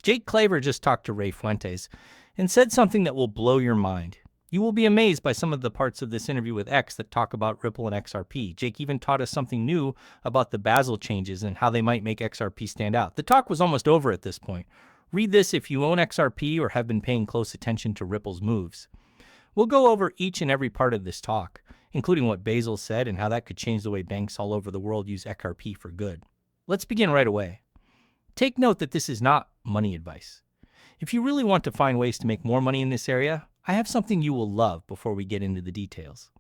Jake Claver just talked to Ray Fuentes and said something that will blow your mind. You will be amazed by some of the parts of this interview with X that talk about Ripple and XRP. Jake even taught us something new about the Basel changes and how they might make XRP stand out. The talk was almost over at this point. Read this if you own XRP or have been paying close attention to Ripple's moves. We'll go over each and every part of this talk, including what Basel said and how that could change the way banks all over the world use XRP for good. Let's begin right away. Take note that this is not money advice. If you really want to find ways to make more money in this area, I have something you will love before we get into the details.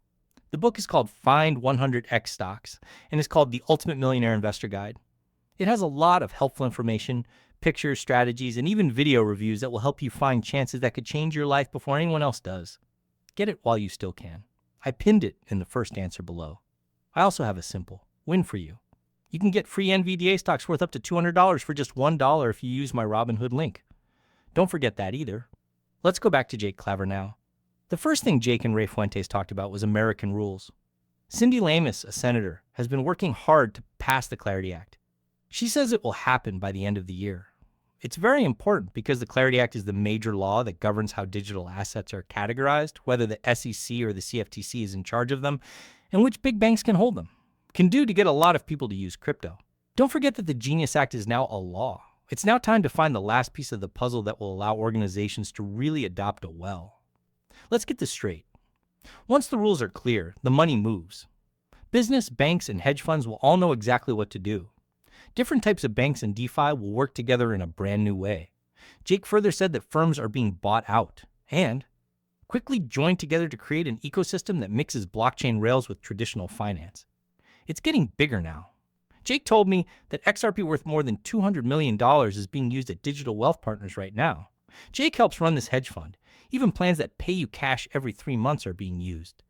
The book is called Find 100X Stocks and is called The Ultimate Millionaire Investor Guide. It has a lot of helpful information, pictures, strategies, and even video reviews that will help you find chances that could change your life before anyone else does. Get it while you still can. I pinned it in the first answer below. I also have a simple win for you. You can get free NVDA stocks worth up to $200 for just $1 if you use my Robinhood link. Don't forget that either. Let's go back to Jake Claver now. The first thing Jake and Ray Fuentes talked about was American rules. Cindy Lamas, a senator, has been working hard to pass the Clarity Act. She says it will happen by the end of the year. It's very important because the Clarity Act is the major law that governs how digital assets are categorized, whether the SEC or the CFTC is in charge of them, and which big banks can hold them. Can do to get a lot of people to use crypto. Don't forget that the Genius Act is now a law. It's now time to find the last piece of the puzzle that will allow organizations to really adopt it well. Let's get this straight. Once the rules are clear, the money moves. Business, banks, and hedge funds will all know exactly what to do. Different types of banks and DeFi will work together in a brand new way. Jake further said that firms are being bought out and quickly joined together to create an ecosystem that mixes blockchain rails with traditional finance. It's getting bigger now. Jake told me that XRP worth more than $200 million is being used at Digital Wealth Partners right now. Jake helps run this hedge fund. Even plans that pay you cash every 3 months are being used.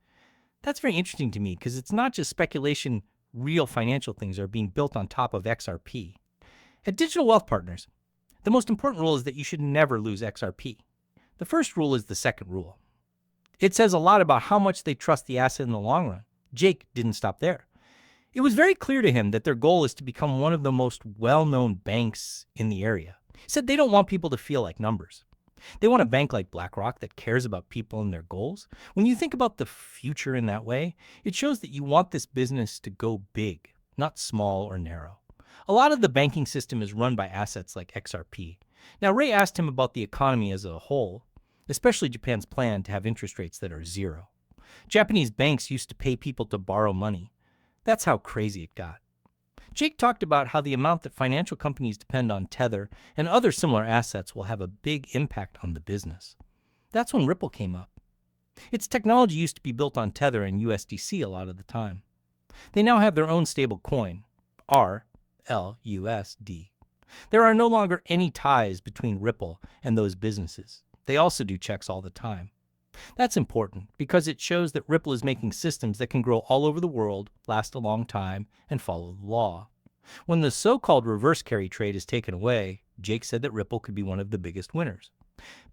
That's very interesting to me because it's not just speculation, real financial things are being built on top of XRP. At Digital Wealth Partners, the most important rule is that you should never lose XRP. The first rule is the second rule. It says a lot about how much they trust the asset in the long run. Jake didn't stop there. It was very clear to him that their goal is to become one of the most well-known banks in the area. He said they don't want people to feel like numbers. They want a bank like BlackRock that cares about people and their goals. When you think about the future in that way, it shows that you want this business to go big, not small or narrow. A lot of the banking system is run by assets like XRP. Now, Ray asked him about the economy as a whole, especially Japan's plan to have interest rates that are zero. Japanese banks used to pay people to borrow money. That's how crazy it got. Jake talked about how the amount that financial companies depend on Tether and other similar assets will have a big impact on the business. That's when Ripple came up. Its technology used to be built on Tether and USDC a lot of the time. They now have their own stable coin, RLUSD. There are no longer any ties between Ripple and those businesses. They also do checks all the time. That's important because it shows that Ripple is making systems that can grow all over the world, last a long time, and follow the law. When the so-called reverse carry trade is taken away, Jake said that Ripple could be one of the biggest winners.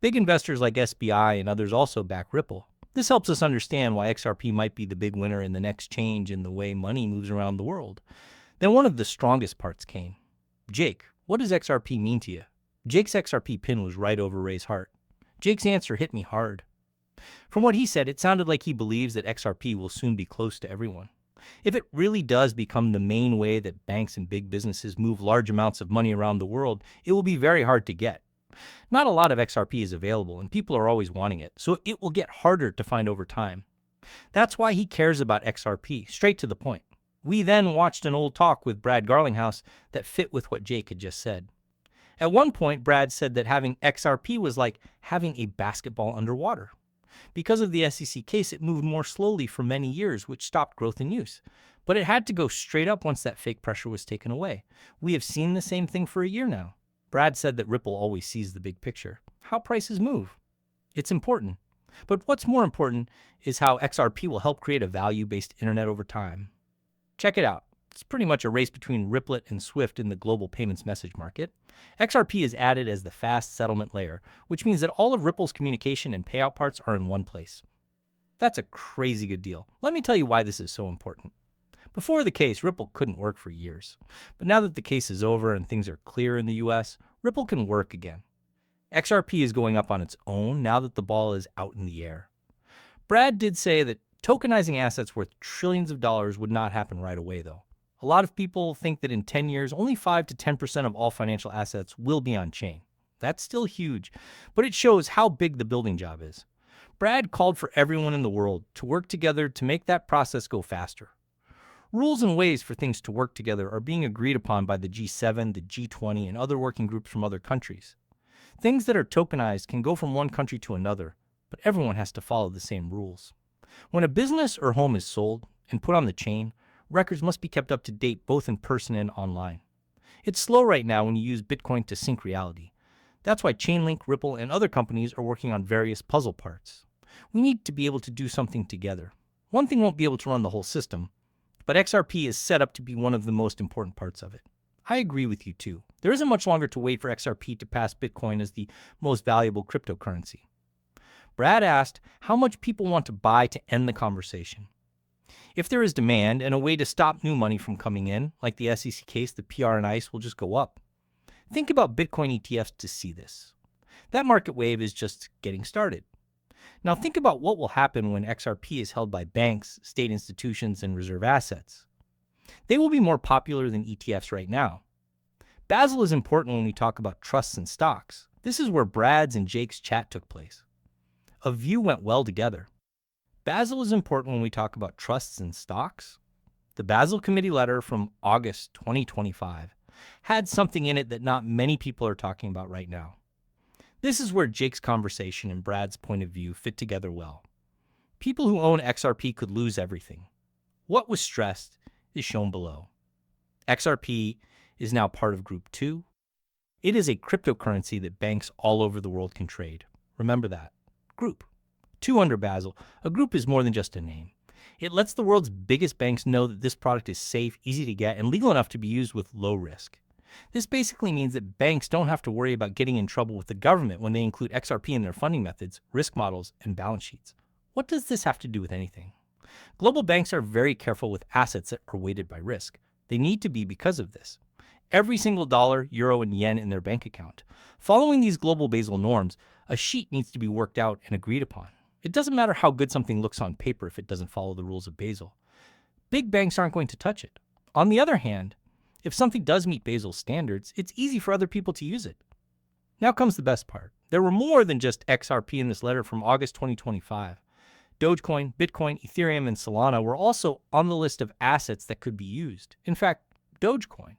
Big investors like SBI and others also back Ripple. This helps us understand why XRP might be the big winner in the next change in the way money moves around the world. Then one of the strongest parts came. Jake, what does XRP mean to you? Jake's XRP pin was right over Ray's heart. Jake's answer hit me hard. From what he said, it sounded like he believes that XRP will soon be close to everyone. If it really does become the main way that banks and big businesses move large amounts of money around the world, it will be very hard to get. Not a lot of XRP is available, and people are always wanting it, so it will get harder to find over time. That's why he cares about XRP, straight to the point. We then watched an old talk with Brad Garlinghouse that fit with what Jake had just said. At one point, Brad said that having XRP was like having a basketball underwater. Because of the SEC case, it moved more slowly for many years, which stopped growth in use. But it had to go straight up once that fake pressure was taken away. We have seen the same thing for a year now. Brad said that Ripple always sees the big picture, how prices move. It's important. But what's more important is how XRP will help create a value-based internet over time. Check it out. It's pretty much a race between Ripple and Swift in the global payments message market. XRP is added as the fast settlement layer, which means that all of Ripple's communication and payout parts are in one place. That's a crazy good deal. Let me tell you why this is so important. Before the case, Ripple couldn't work for years. But now that the case is over and things are clear in the US, Ripple can work again. XRP is going up on its own now that the ball is out in the air. Brad did say that tokenizing assets worth trillions of dollars would not happen right away, though. A lot of people think that in 10 years, only 5 to 10% of all financial assets will be on-chain. That's still huge, but it shows how big the building job is. Brad called for everyone in the world to work together to make that process go faster. Rules and ways for things to work together are being agreed upon by the G7, the G20, and other working groups from other countries. Things that are tokenized can go from one country to another, but everyone has to follow the same rules. When a business or home is sold and put on the chain, records must be kept up to date both in person and online. It's slow right now when you use Bitcoin to sync reality. That's why Chainlink, Ripple, and other companies are working on various puzzle parts. We need to be able to do something together. One thing won't be able to run the whole system, but XRP is set up to be one of the most important parts of it. I agree with you too. There isn't much longer to wait for XRP to pass Bitcoin as the most valuable cryptocurrency. Brad asked how much people want to buy to end the conversation. If there is demand and a way to stop new money from coming in, like the SEC case, the PR and ICE will just go up. Think about Bitcoin ETFs to see this. That market wave is just getting started. Now think about what will happen when XRP is held by banks, state institutions, and reserve assets. They will be more popular than ETFs right now. Basel is important when we talk about trusts and stocks. This is where Brad's and Jake's chat took place. A view went well together. Basel is important when we talk about trusts and stocks. The Basel Committee letter from August 2025 had something in it that not many people are talking about right now. This is where Jake's conversation and Brad's point of view fit together well. People who own XRP could lose everything. What was stressed is shown below. XRP is now part of Group 2. It is a cryptocurrency that banks all over the world can trade. Remember that. Group 2 under Basel. A group is more than just a name. It lets the world's biggest banks know that this product is safe, easy to get, and legal enough to be used with low risk. This basically means that banks don't have to worry about getting in trouble with the government when they include XRP in their funding methods, risk models, and balance sheets. What does this have to do with anything? Global banks are very careful with assets that are weighted by risk. They need to be because of this. Every single dollar, euro, and yen in their bank account. Following these global Basel norms, a sheet needs to be worked out and agreed upon. It doesn't matter how good something looks on paper if it doesn't follow the rules of Basel. Big banks aren't going to touch it. On the other hand, if something does meet Basel's standards, it's easy for other people to use it. Now comes the best part. There were more than just XRP in this letter from August 2025. Dogecoin, Bitcoin, Ethereum, and Solana were also on the list of assets that could be used. In fact, Dogecoin.